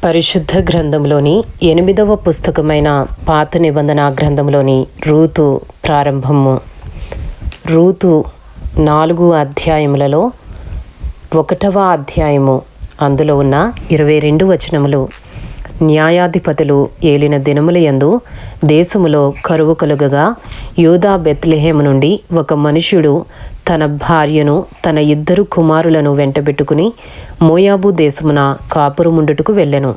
పరిశుద్ధ గ్రంథంలోని 8వ పుస్తకమైన పాత నిబంధన గ్రంథంలోని రూతు ప్రారంభము. రూతు 4 అధ్యాయములలో 1వ అధ్యాయము అందులో ఉన్న 22 వచనములు. న్యాయాధిపతులు ఏలిన దినములయందు దేశములో కరువు కలుగగా యూదా బెత్లెహేము నుండి ఒక మనుష్యుడు తన భార్యను తన 2 కుమారులను వెంటబెట్టుకుని మోయాబు దేశమున కాపురముండుటకు వెళ్ళెను.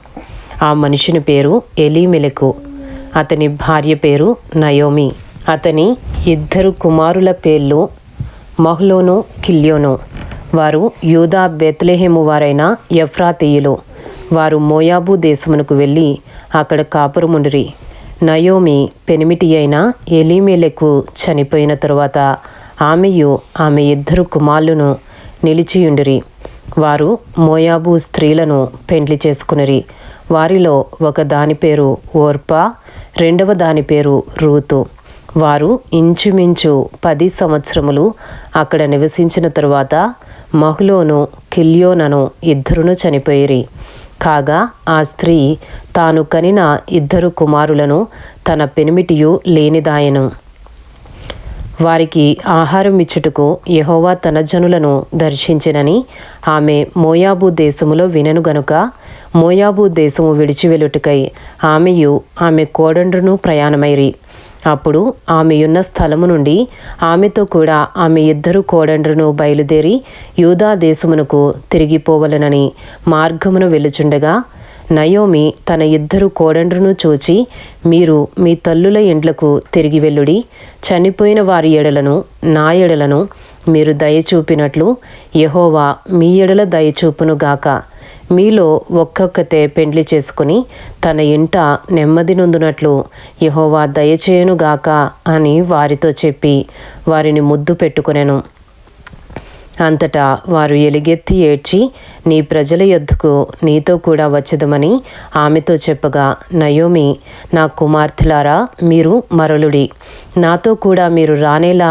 ఆ మనుషుని పేరు ఎలీమెలెకు, అతని భార్య పేరు నయోమి. అతని 2 కుమారుల పేర్లు మహ్లోను, కిల్యోను. వారు యూదా బెత్లెహేము వారైన ఎఫ్రాతీయులు. వారు మోయాబు దేశమునకు వెళ్ళి అక్కడ కాపురముండిరి. నయోమి పెనిమిటి అయిన ఎలీమెలెకు చనిపోయిన తరువాత ఆమెయు ఆమె 2 కుమారులను నిలిచియుండిరి. వారు మోయాబు స్త్రీలను పెండ్లి చేసుకునిరి. వారిలో ఒక దాని పేరు ఓర్పా, 2వ దాని పేరు రూతు. వారు ఇంచుమించు 10 సంవత్సరములు అక్కడ నివసించిన తరువాత మహ్లోను, కిల్యోనను 2 చనిపోయిరి. కాగా ఆ స్త్రీ తాను కనిన 2 కుమారులను తన పెనిమిటియు లేనిదాయెను. వారికి ఆహారం ఇచ్చుటకు యెహోవా తన జనులను దర్శించినని ఆమె మోయాబు దేశములో వినెను గనుక మోయాబు దేశము విడిచి వెళ్ళుటకై ఆమెయు ఆమె కోడండ్రును ప్రయాణమైరి. అప్పుడు ఆమెయున్న స్థలము నుండి ఆమెతో కూడా ఆమె 2 కోడండ్రును బయలుదేరి యూదా దేశమునకు తిరిగిపోవలనని మార్గమును వెళ్ళుచుండగా నయోమి తన 2 కోడండ్రును చూచి, మీరు మీ తల్లుల ఇండ్లకు తిరిగి వెళ్ళుడి. చనిపోయిన వారి ఎడలను నా ఎడలను మీరు దయచూపినట్లు యెహోవా మీ ఎడల దయచూపునుగాక. మీలో ఒక్కొక్కతే పెండ్లి చేసుకుని తన ఇంట నెమ్మది నొందునట్లు యెహోవా దయచేయునుగాక అని వారితో చెప్పి వారిని ముద్దు పెట్టుకొనెను. అంతటా వారు ఎలుగెత్తి ఏడ్చి, నీ ప్రజల యొద్దకు నీతో కూడా వచ్చదమని ఆమెతో చెప్పగా నయోమి, నా కుమార్తెలారా, మీరు మరలుడి. నాతో కూడా మీరు రానేలా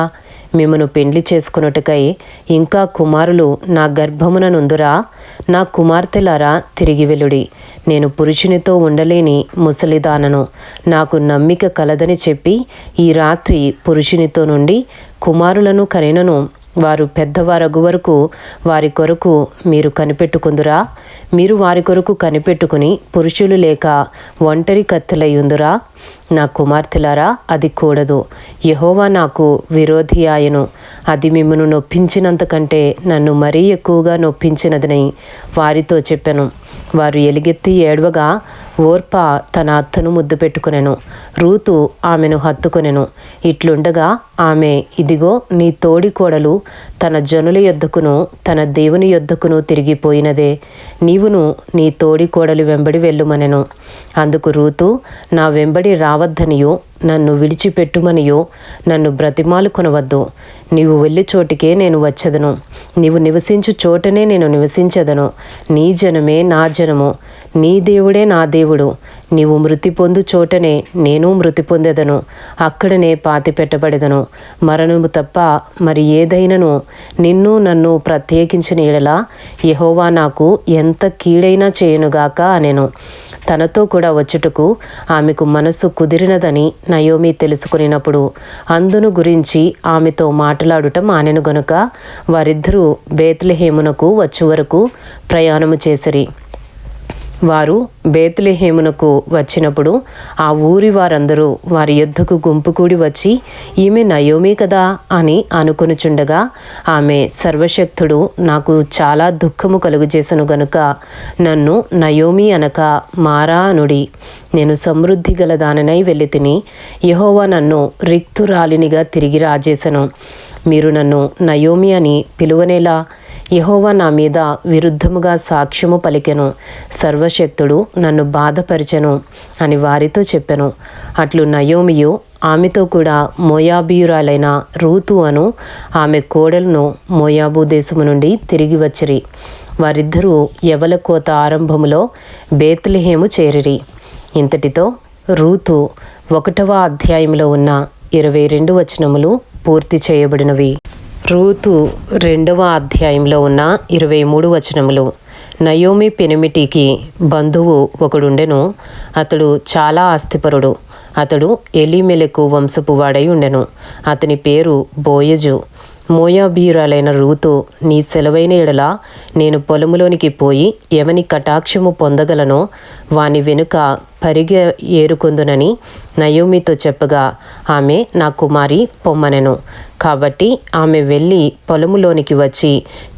మిమ్మను పెండ్లి చేసుకొనుటకై ఇంకా కుమారులు నా గర్భమున నుందురా? నా కుమార్తెలారా, తిరిగి వెలుడి. నేను పురుషునితో ఉండలేని ముసలిదానను, నాకు నమ్మిక కలదని చెప్పి ఈ రాత్రి పురుషునితో నుండి కుమారులను కనినను. వారు పెద్దవారగు వరకు వారి కొరకు మీరు కనిపెట్టుకుందురా? మీరు వారి కొరకు కనిపెట్టుకుని పురుషులు లేక ఒంటరి కత్తెలయ్యుందురా? నా కుమార్తెలారా, అది కూడదు. యెహోవా నాకు విరోధి ఆయను. అది మిమ్మను నొప్పించినంతకంటే నన్ను మరీ ఎక్కువగా నొప్పించినదని వారితో చెప్పెను. వారు ఎలుగెత్తి ఏడవగా ఓర్పా తన అత్తను ముద్దు పెట్టుకునెను. రూతు ఆమెను హత్తుకొనెను. ఇట్లుండగా ఆమె, ఇదిగో నీ తోడి కోడలు తన జనుల యొద్దకును తన దేవుని యొద్దకును తిరిగిపోయినదే. నీవును నీ తోడి కోడలు వెంబడి వెళ్ళుమనెను. అందుకు రూతు, నా వెంబడి రావద్దనియో నన్ను విడిచిపెట్టుమనియో నన్ను బ్రతిమాలు కొనవద్దు. నీవు వెళ్ళి చోటికే నేను వచ్చెదను. నీవు నివసించు చోటనే నేను నివసించెదను. నీ జనమే నా జనము, నీ దేవుడే నా దేవుడు. నీవు మృతి పొందు చోటనే నేను మృతి పొందెదను. అక్కడనే పాతి పెట్టబడెదను. మరణము తప్ప మరి ఏదైనను నిన్ను నన్ను ప్రత్యేకించిన ఎడల యెహోవా నాకు ఎంత కీడైనా చేయునుగాక అనెను. తనతో కూడా వచ్చుటకు ఆమెకు మనసు కుదిరినదని నయోమి తెలుసుకునినప్పుడు అందును గురించి ఆమెతో మాట్లాడుట మానెను గనుక వారిద్దరూ బేత్లెహేమునకు వచ్చు వరకు ప్రయాణము చేసిరి. వారు బేత్లెహేమునకు వచ్చినప్పుడు ఆ ఊరి వారందరూ వారి యొద్దకు గుంపు కూడి వచ్చి, ఈమె నయోమి కదా అని అనుకొనుచుండగా ఆమె, సర్వశక్తుడు నాకు చాలా దుఃఖము కలుగజేసను గనుక నన్ను నయోమి అనక మారా అనుడి. నేను సమృద్ధి గల దాననై వెళ్ళి తిని యెహోవా నన్ను రిక్తురాలినిగా తిరిగి రాజేసెను. మీరు నన్ను నయోమి అని పిలువనేలా? యెహోవా నా మీద విరుద్ధముగా సాక్ష్యము పలికెను. సర్వశక్తుడు నన్ను బాధపరిచెను అని వారితో చెప్పెను. అట్లు నయోమియు ఆమెతో కూడా మోయాబీయురాలైన రూతు అను ఆమె కోడలను మోయాబు దేశము నుండి తిరిగి వచ్చిరి. వారిద్దరూ యవల కోత ఆరంభములో బేత్లెహేము చేరిరి. ఇంతటితో రూతు 1వ అధ్యాయంలో ఉన్న 22 వచనములు పూర్తి చేయబడినవి. రూతు 2వ అధ్యాయంలో ఉన్న 23 వచనములు. నయోమి పెనిమిటికి బంధువు ఒకడుండెను. అతడు చాలా ఆస్తిపరుడు. అతడు ఎలీమెలెకు వంశపు వాడై ఉండెను. అతని పేరు బోయజు. మోయాబీయురాలైన రూతు, నీ సెలవైన ఎడల నేను పొలములోనికి పోయి ఎవని కటాక్షము పొందగలనో వాని వెనుక పరిగె ఏరుకొందునని నయోమితో చెప్పగా, ఆమె నా కుమారి పొమ్మనెను. కాబట్టి ఆమె వెళ్ళి పొలములోనికి వచ్చి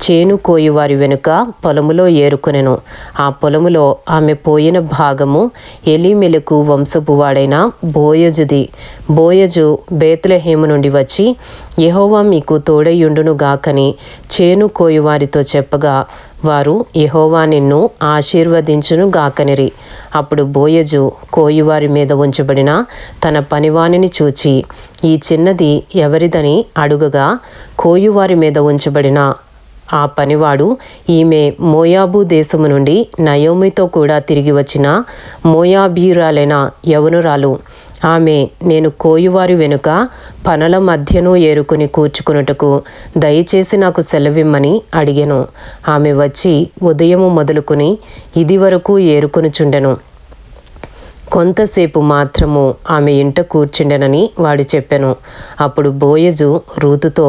చేను కోయువారి వెనుక పొలములో ఏరుకొనెను. ఆ పొలములో ఆమె పోయిన భాగము ఎలీమెలెకు వంశపు వాడైన బోయజుది. బోయజు బేత్లెహేము నుండి వచ్చి, యెహోవా మీకు తోడైయుండును గాకని చేను కోయువారితో చెప్పగా, వారు యెహోవా నిన్ను ఆశీర్వదించును గాకనిరి. అప్పుడు బోయజు కోయువారి మీద ఉంచబడిన తన పనివానిని చూచి, ఈ చిన్నది ఎవరిదని అడుగగా, కోయువారి మీద ఉంచబడిన ఆ పనివాడు, ఈమె మోయాబు దేశము నుండి నయోమితో కూడా తిరిగి వచ్చిన మోయాబీయురాలైన యవనురాలు. ఆమె నేను కోయువారి వెనుక పనల మధ్యను ఏరుకుని కూర్చుకొనుటకు దయచేసి నాకు సెలవిమ్మని అడిగెను. ఆమె వచ్చి ఉదయము మొదలుకొని ఇది వరకు ఏరుకొనుచుండెను. కొంతసేపు మాత్రము ఆమె ఇంట కూర్చుండెనని వాడు చెప్పెను. అప్పుడు బోయజు రూతుతో,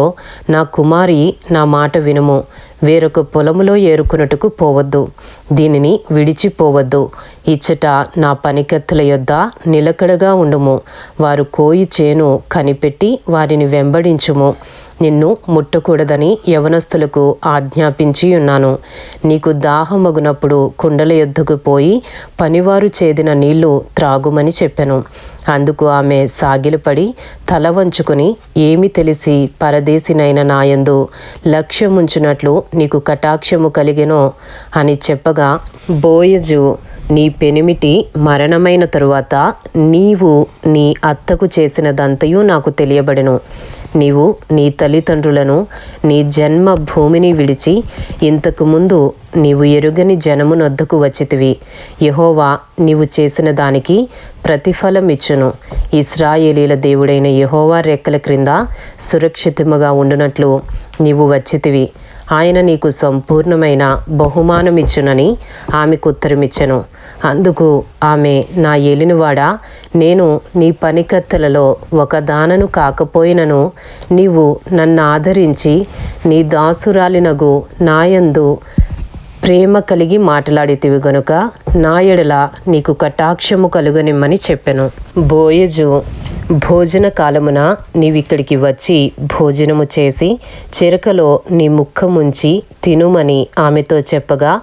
నా కుమారి, నా మాట వినుము. వేరొక పొలములో ఏరుకున్నట్టుకు పోవద్దు. దీనిని విడిచిపోవద్దు. ఇచ్చట నా పనికత్తెల యొద్ద నిలకడగా ఉండుము. వారు కోయి చేను కనిపెట్టి వారిని వెంబడించుము. నిన్ను ముట్టకూడదని యవనస్తులకు ఆజ్ఞాపించి ఉన్నాను. నీకు దాహమగునప్పుడు కుండల యొద్దకు పోయి పనివారు చేదిన నీళ్లు త్రాగుమని చెప్పెను. అందుకు ఆమె సాగిలపడి తల వంచుకొని, ఏమి తెలిసి పరదేశినైన నాయందు లక్ష్యముంచునట్లు నీకు కటాక్షము కలిగెనో అని చెప్పగా, బోయజు, నీ పెనిమిటి మరణమైన తరువాత నీవు నీ అత్తకు చేసినదంతయు నాకు తెలియబడెను. నీవు నీ తల్లిదండ్రులను, నీ జన్మ భూమిని విడిచి ఇంతకు ముందు నీవు ఎరుగని జనమునొద్దకు వచ్చితివి. యెహోవా నీవు చేసిన దానికి ప్రతిఫలమిచ్చును. ఇశ్రాయేలీల దేవుడైన యెహోవా రెక్కల క్రింద సురక్షితముగా ఉండునట్లు నీవు వచ్చితివి. ఆయన నీకు సంపూర్ణమైన బహుమానమిచ్చునని ఆమెకు ఉత్తరమిచ్చెను. అందుకు ఆమె, నా ఏలినవాడా, నేను నీ పనికత్తెలలో ఒకదానను కాకపోయినను నీవు నన్ను ఆదరించి నీ దాసురాలినగు నాయందు ప్రేమ కలిగి మాట్లాడితివి గనుక నా ఎడల నీకు కటాక్షము కలుగనిమ్మని చెప్పెను. బోయజు, భోజన కాలమున నీవిక్కడికి వచ్చి భోజనము చేసి చెరకలో నీ ముఖముంచి తినుమని ఆమెతో చెప్పగా,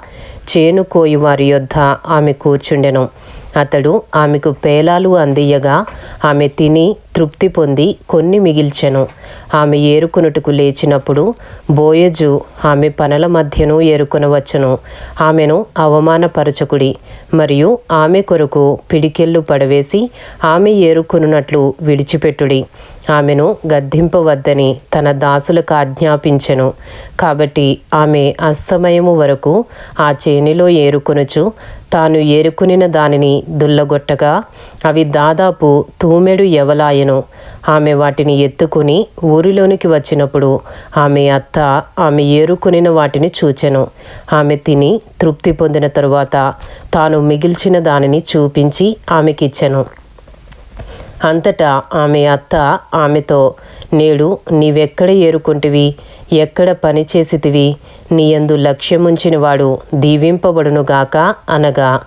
చేను కోయువారి యొద్ద ఆమె కూర్చుండెను. అతడు ఆమెకు పేలాలు అందియ్యగా ఆమె తిని తృప్తి పొంది కొన్ని మిగిల్చెను. ఆమె ఏరుకొనుటకు లేచినప్పుడు బోయజు, ఆమె పనల మధ్యను ఏరుకొనవచ్చును. ఆమెను అవమానపరచకుడి, మరియు ఆమె కొరకు పిడికెళ్ళు పడవేసి ఆమె ఏరుకొనున్నట్లు విడిచిపెట్టుడి. ఆమెను గద్దింపవద్దని తన దాసులకు ఆజ్ఞాపించెను. కాబట్టి ఆమె అస్తమయము వరకు ఆ చేనిలో ఏరుకొనుచు తాను ఏరుకునిన దానిని దుల్లగొట్టగా అవి దాదాపు తూమెడు యవలాయెను. ఆమె వాటిని ఎత్తుకుని ఊరిలోనికి వచ్చినప్పుడు ఆమె అత్త ఆమె ఏరుకునిన వాటిని చూచెను. ఆమె తిని తృప్తి పొందిన తరువాత తాను మిగిల్చిన దానిని చూపించి ఆమెకిచ్చెను. అంతటా ఆమె అత్త ఆమెతో, నేడు నీవెక్కడ ఏరుకుంటివి, ఎక్కడ పని చేసితివి, నీయందు లక్ష్యముంచినవాడు దీవింపబడునుగాక అనగా,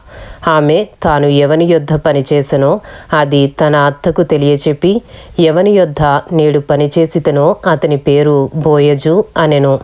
ఆమె తాను ఎవని యొద్ద పనిచేసెనో అది తన అత్తకు తెలియచెప్పి, ఎవని యొద్ద నేడు పనిచేసితనో అతని పేరు బోయజు అనెను.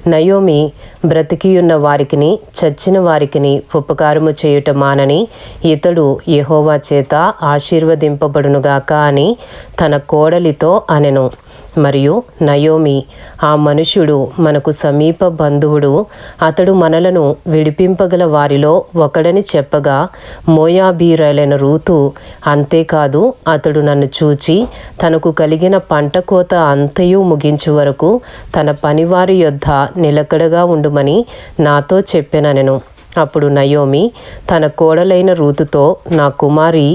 నయోమి బ్రతికియున్న వారికిని చచ్చిన వారికిని ఉపకారము చేయుట మానని ఇతడు యెహోవా చేత ఆశీర్వదింపబడునుగాక అని తన కోడలితో అనెను. మరియు నయోమి, ఆ మనుష్యుడు మనకు సమీప బంధువుడు, అతడు మనలను విడిపింపగల వారిలో ఒకడని చెప్పగా, మోయాబీయురాలైన రూతు, అంతేకాదు అతడు నన్ను చూచి తనకు కలిగిన పంట కోత అంతయు ముగించు వరకు తన పనివారి యొద్ద నిలకడగా ఉండుమని నాతో చెప్పెననెను. అప్పుడు నయోమి తన కోడలైన రూతుతో, నా కుమారి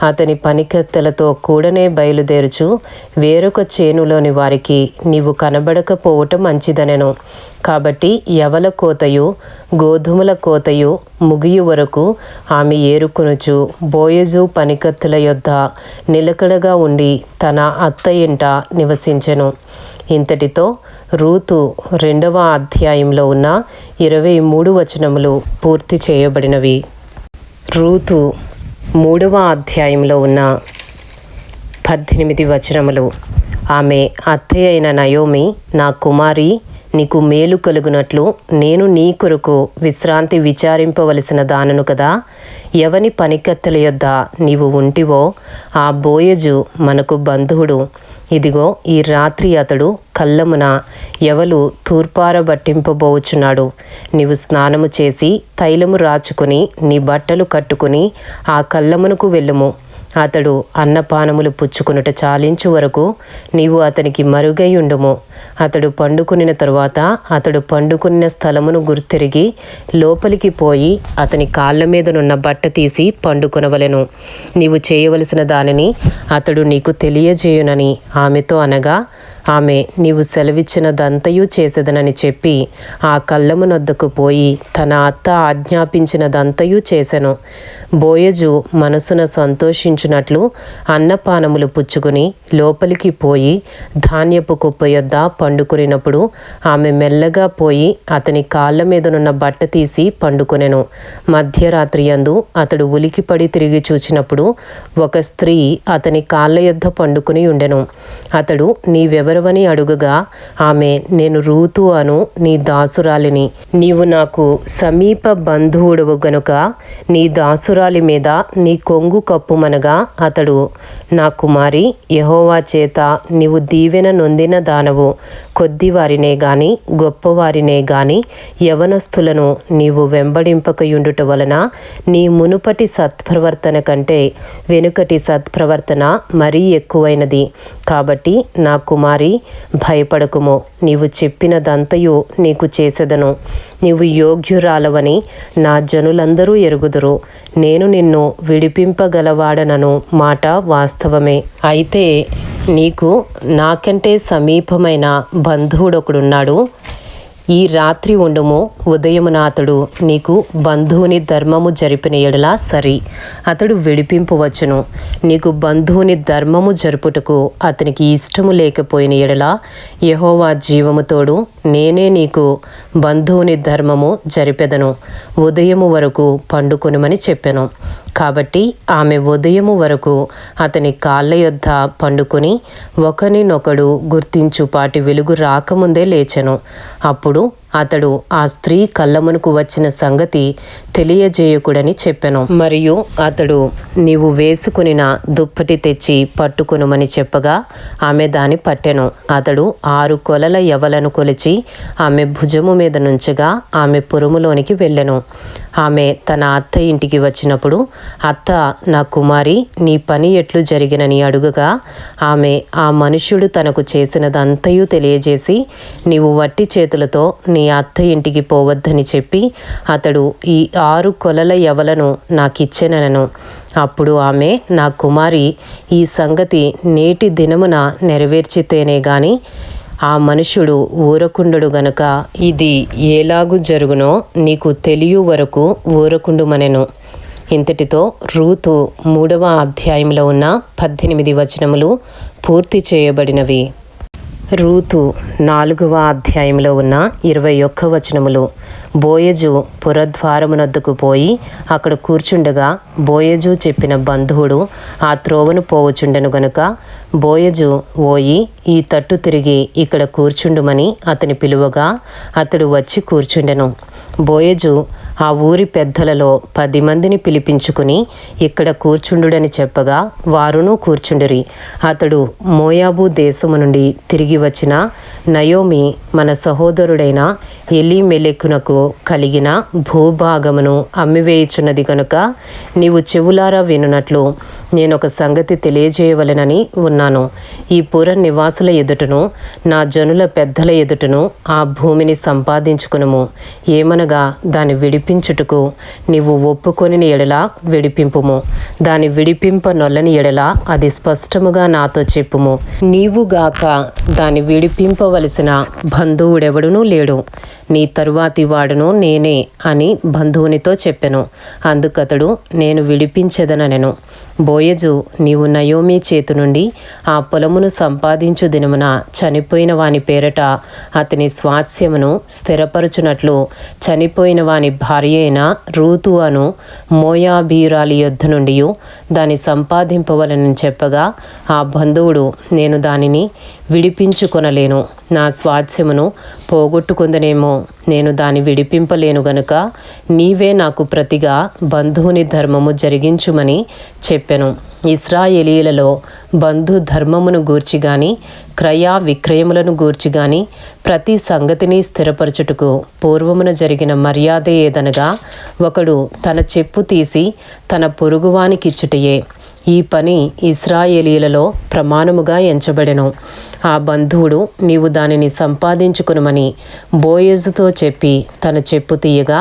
అతని పనికత్తెలతో కూడనే బయలుదేరుచు వేరొక చేనులోని వారికి నీవు కనబడకపోవటం మంచిదనెను. కాబట్టి యవల కోతయు గోధుమల కోతయు ముగియు వరకు ఆమె ఏరుకొనుచు బోయజు పనికత్తెల యొద్ద నిలకడగా ఉండి తన అత్త ఇంట నివసించెను. ఇంతటితో రూతు 2వ అధ్యాయంలో ఉన్న 23 వచనములు పూర్తి చేయబడినవి. రూతు 3వ అధ్యాయంలో ఉన్న 18 వచనములు. ఆమె అత్తయ్య అయిన నయోమి, నా కుమారి, నీకు మేలు కలుగునట్లు నేను నీ కొరకు విశ్రాంతి విచారింపవలసిన దానను కదా. ఎవని పనికత్తెల యొద్ద నీవు ఉంటివో ఆ బోయజు మనకు బంధువుడు. ఇదిగో ఈ రాత్రి అతడు కళ్ళమున ఎవలు తూర్పారబట్టింపబోచున్నాడు. నీవు స్నానము చేసి తైలము రాచుకుని నీ బట్టలు కట్టుకుని ఆ కళ్ళమునకు వెళ్ళుము. అతడు అన్నపానములు పుచ్చుకొనుట చాలించు వరకు నీవు అతనికి మరుగై ఉండుము. అతడు పండుకొనిన తరువాత అతడు పండుకొనిన స్థలమును గుర్తిరిగి లోపలికి పోయి అతని కాళ్ళ మీదనున్న బట్ట తీసి పండుకొనవలెను. నీవు చేయవలసిన దానిని అతడు నీకు తెలియజేయునని ఆమెతో అనగా, ఆమె నీవు సెలవిచ్చినదంతయు చేసేదనని చెప్పి ఆ కళ్ళమునొద్దకు పోయి తన అత్త ఆజ్ఞాపించినదంతయు చేసెను. బోయజు మనసున సంతోషించునట్లు అన్నపానములు పుచ్చుకుని లోపలికి పోయి ధాన్యపు కుప్ప యొద్ద పండుకొనినప్పుడు ఆమె మెల్లగా పోయి అతని కాళ్ళ మీదనున్న బట్ట తీసి పండుకొనెను. మధ్యరాత్రి యందు అతడు ఉలికిపడి తిరిగి చూచినప్పుడు ఒక స్త్రీ అతని కాళ్ళ యొద్ద పండుకొని ఉండెను. అతడు నీవెవరవని అడుగగా ఆమె, నేను రూతు అను నీ దాసురాలిని. నీవు నాకు సమీప బంధువుడవు గనుక నీ దాసురాలి మీద నీ కొంగు కప్పుమనగా అతడు, నా కుమారి, యెహోవా చేత నీవు దీవెన నొందిన దానవు. కొద్దివారినే గాని గొప్పవారినే గాని యవనస్తులను నీవు వెంబడింపకయుండుట వలన నీ మునుపటి సత్ప్రవర్తన కంటే వెనుకటి సత్ప్రవర్తన మరీ ఎక్కువైనది. కాబట్టి నా కుమారి, భయపడకుము. నీవు చెప్పినదంతయు నీకు చేసెదను. నీవు యోగ్యురాలవని నా జనులందరూ ఎరుగుదురు. నేను నిన్ను విడిపింపగలవాడనను మాట వాస్తవమే. అయితే నీకు నాకంటే సమీపమైన బంధువుడొకడున్నాడు. ఈ రాత్రి ఉండుము. ఉదయమున అతడు నీకు బంధువుని ధర్మము జరిపిన ఎడల సరి, అతడు విడిపింపవచ్చును. నీకు బంధువుని ధర్మము జరుపుటకు అతనికి ఇష్టము లేకపోయిన ఎడల యెహోవా జీవముతోడు నేనే నీకు బంధువుని ధర్మము జరిపెదను. ఉదయము వరకు పండుకొనుమని చెప్పెను. కాబట్టి ఆమె ఉదయము వరకు అతని కాళ్ళ యొద్ద పండుకొని ఒకరినొకడు గుర్తించుపాటి వెలుగు రాకముందే లేచెను. అప్పుడు అతడు ఆ స్త్రీ కళ్ళమునకు వచ్చిన సంగతి తెలియజేయకుడని చెప్పెను. మరియు అతడు, నీవు వేసుకునిన దుప్పటి తెచ్చి పట్టుకొనుమని చెప్పగా ఆమె దాని పట్టెను. అతడు 6 కొలల యవలను కొలిచి ఆమె భుజము మీద నుంచగా ఆమె పురములోనికి వెళ్ళెను. ఆమె తన అత్త ఇంటికి వచ్చినప్పుడు అత్త, నా కుమారి, నీ పని ఎట్లు జరిగినని అడుగగా ఆమె ఆ మనుష్యుడు తనకు చేసినదంతయు తెలియజేసి, నీవు వట్టి చేతులతో నీ అత్త ఇంటికి పోవద్దని చెప్పి అతడు ఈ 6 కొలల యవలను నాకిచ్చెననెను. అప్పుడు ఆమె, నా కుమారి, ఈ సంగతి నేటి దినమున నెరవేర్చితేనే గాని ఆ మనుష్యుడు ఊరకుండడు గనుక ఇది ఏలాగు జరుగునో నీకు తెలియ వరకు ఊరకుండుమనెను. ఇంతటితో రూతు 3వ అధ్యాయంలో ఉన్న 18 వచనములు పూర్తి చేయబడినవి. రూతు 4వ అధ్యాయంలో ఉన్న 21 వచనములు. బోయజు పురద్వారమునొద్దకు పోయి అక్కడ కూర్చుండగా బోయజు చెప్పిన బంధువుడు ఆ త్రోవను పోవచుండెను గనుక బోయజు, ఓయి, ఈ తట్టు తిరిగి ఇక్కడ కూర్చుండుమని అతని పిలువగా అతడు వచ్చి కూర్చుండెను. బోయజు ఆ ఊరి పెద్దలలో 10 మందిని పిలిపించుకుని ఇక్కడ కూర్చుండుడని చెప్పగా వారును కూర్చుండిరి. అతడు మోయాబు దేశము నుండి తిరిగి వచ్చిన నయోమి మన సహోదరుడైన ఎలీమెలెకునకు కలిగిన భూభాగమును అమ్మివేయుచున్నది కనుక నీవు చెవులారా వినునట్లు నేనొక సంగతి తెలియజేయవలెనని ఉన్నాను. ఈ పుర నివాసుల ఎదుటను నా జనుల పెద్దల ఎదుటను ఆ భూమిని సంపాదించుకునుము. ఏమనగా దాని విడిపించుటకు నీవు ఒప్పుకొనిన ఎడల విడిపింపుము. దాని విడిపింప నొల్లని ఎడల అది స్పష్టముగా నాతో చెప్పుము. నీవుగాక దాని విడిపింపవలసిన బంధువుడెవడునూ లేడు, నీ తరువాతి వాడును నేనే అని బంధువునితో చెప్పెను. అందుకతడు నేను విడిపించెదనెను. బోయజు, నీవు నయోమి చేతి నుండి ఆ పొలమును సంపాదించు దినమున చనిపోయిన వాని పేరట అతని స్వాస్యమును స్థిరపరచునట్లు చనిపోయిన వాని భార్య అయిన రూతు అను మోయాబీరాలి యొద్ద నుండి దాన్ని సంపాదింపవలనని చెప్పగా, ఆ బంధువుడు, నేను దానిని విడిపించుకొనలేను, నా స్వాస్యమును పోగొట్టుకుందనేమో, నేను దాన్ని విడిపింపలేను గనుక నీవే నాకు ప్రతిగా బంధువుని ధర్మము జరిగించుమని చెప్పెను. ఇశ్రాయేలీయులలో బంధు ధర్మమును గూర్చి గాని క్రయ విక్రయములను గూర్చి గాని ప్రతి సంగతిని స్థిరపరచుటకు పూర్వమున జరిగిన మర్యాద ఏదనగా, ఒకడు తన చెప్పు తీసి తన పొరుగువానికిచ్చుటయే. ఈ పని ఇశ్రాయేలీయులలో ప్రమాణముగా ఎంచబడెను. ఆ బంధువుడు, నీవు దానిని సంపాదించుకునమని బోయజుతో చెప్పి తన చెప్పు తీయగా,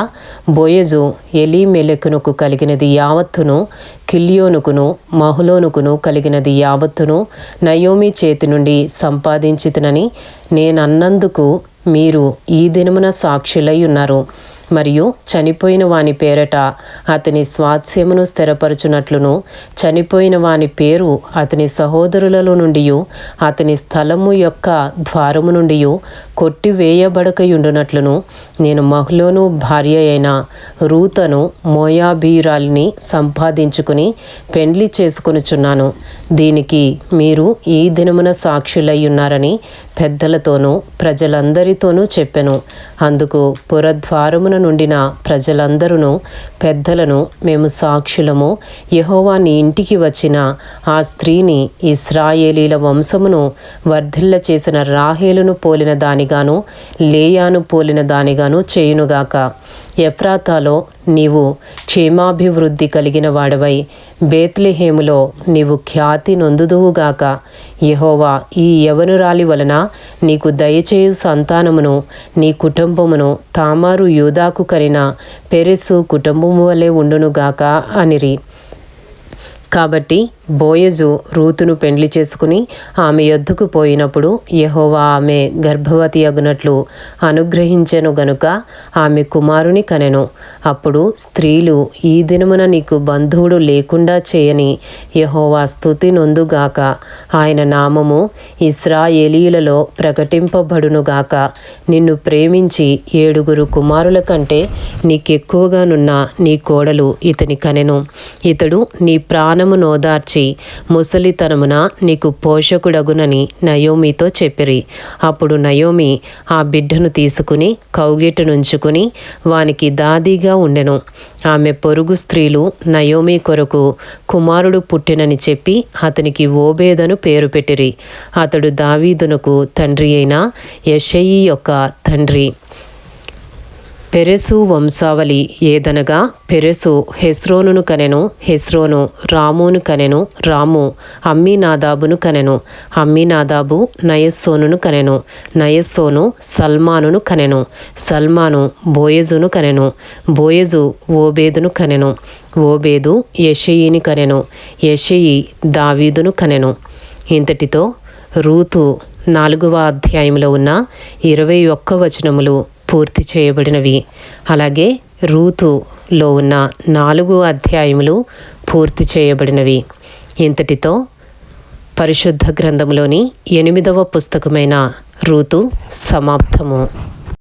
బోయజు ఎలీమెలెకునకు కలిగినది యావత్తును, కిల్యోనుకును మహులోనుకును కలిగినది యావత్తును నయోమి చేతి నుండి సంపాదించితినని నేనన్నందుకు మీరు ఈ దినమున సాక్షులై ఉన్నారు. మరియు చనిపోయిన వాని పేరట అతని స్వాస్యమును స్థిరపరచునట్లును, చనిపోయిన వాని పేరు అతని సహోదరులలో నుండి అతని స్థలము యొక్క ద్వారము నుండి కొట్టివేయబడకయుండునట్లును నేను మహ్లోను భార్య అయిన రూతను మోయాబీరాలిని సంపాదించుకుని పెండ్లి చేసుకొనుచున్నాను. దీనికి మీరు ఈ దినమున సాక్షులై ఉన్నారని పెద్దలతోనూ ప్రజలందరితోనూ చెప్పెను. అందుకు పురద్వారమున నుండిన ప్రజలందరూ పెద్దలను, మేము సాక్షులము, యెహోవా నీ ఇంటికి వచ్చిన ఆ స్త్రీని ఇశ్రాయేలీల వంశమును వర్ధిల్ల చేసిన రాహేలును పోలిన దానిగాను లేయాను పోలిన దానిగాను చేయునుగాక. ఎఫ్రాతాలో నీవు క్షేమాభివృద్ధి కలిగిన వాడవై బేత్లెహేములో నీవు ఖ్యాతి నొందుదువుగాక. యెహోవా ఈ యవనురాలి వలన నీకు దయచేయు సంతానమును నీ కుటుంబమును తామారు యూదాకు కనిన పెరెసు కుటుంబము వలె ఉండునుగాక అనిరి. కాబట్టి బోయజు రూతును పెండ్లి చేసుకుని ఆమె యొద్దకు పోయినప్పుడు యెహోవా ఆమె గర్భవతి అగునట్లు అనుగ్రహించెను గనుక ఆమె కుమారుని కనెను. అప్పుడు స్త్రీలు, ఈ దినమున నీకు బంధువుడు లేకుండా చేయని యెహోవా స్తుతి నొందుగాక, ఆయన నామము ఇశ్రాయేలీయులలో ప్రకటింపబడునుగాక. నిన్ను ప్రేమించి 7 కుమారుల కంటే నీకెక్కువగానున్న నీ కోడలు ఇతని కనెను. ఇతడు నీ ప్రాణము నోదార్చి ముసలితనమున నీకు పోషకుడగునని నయోమితో చెప్పిరి. అప్పుడు నయోమి ఆ బిడ్డను తీసుకుని కౌగిటనుంచుకుని వానికి దాదిగా ఉండెను. ఆమె పొరుగు స్త్రీలు నయోమి కొరకు కుమారుడు పుట్టినని చెప్పి అతనికి ఓబేదను పేరు పెట్టిరి. అతడు దావీదునకు తండ్రి అయిన యెషయి యొక్క తండ్రి. పెరెసు వంశావళి ఏదనగా, పెరెసు హెస్రోనును కనెను, హెస్రోను రామును కనెను, రాము అమ్మీనాదాబును కనెను, అమ్మీనాదాబు నయస్సోనును కనెను, నయస్సోను సల్మానును కనెను, సల్మాను బోయజును కనెను, బోయజు ఓబేదును కనెను, ఓబేదు యెషయిని కనెను, యెషయి దావీదును కనెను. ఇంతటితో రూతు 4వ అధ్యాయంలో ఉన్న 21 వచనములు పూర్తి చేయబడినవి. అలాగే రూతులో ఉన్న 4 అధ్యాయములు పూర్తి చేయబడినవి. ఇంతటితో పరిశుద్ధ గ్రంథంలోని 8వ పుస్తకమైన రూతు సమాప్తము.